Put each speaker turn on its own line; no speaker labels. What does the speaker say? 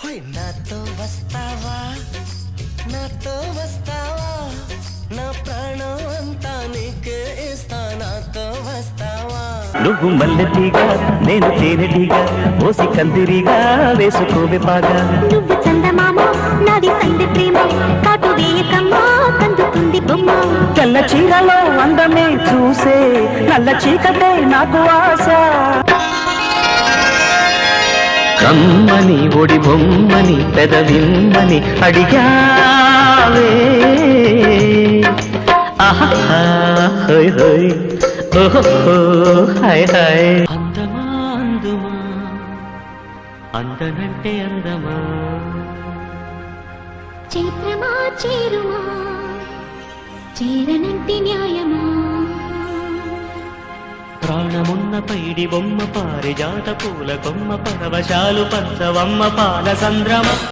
నాతో వస్తావా నాతో వస్తావా నా ప్రాణం అంతా నీకే ఇస్తా నాతో వస్తావా
నువ్వు మల్లెటీగా నేను తేనెటీగా ఓసి కందిరిగా వేసుకోవే బాగా
నువ్వు చందమామ నాది సంది ప్రేమ కాటు వేయకమ్మా కందుతుంది బొమ్మ
తెల్ల చీరలో అందమే చూసే నల్ల చీకటే నాకు ఆశ కమ్మని ఒడి బొమ్మని పెదవిమ్మని అడిగావే ఆహా హోయ్ హోయ్ ఓహో హాయ్ హాయ్ అందమా అందుమా అందనంటే అందమా
చైత్రమా చేరుమా చేరనంటి న్యాయమా
ప్రాణమున్న పైడి బొమ్మ పారిజాత పూల కొమ్మ పరవశాలు పంచవమ్మ పాల సంద్రమ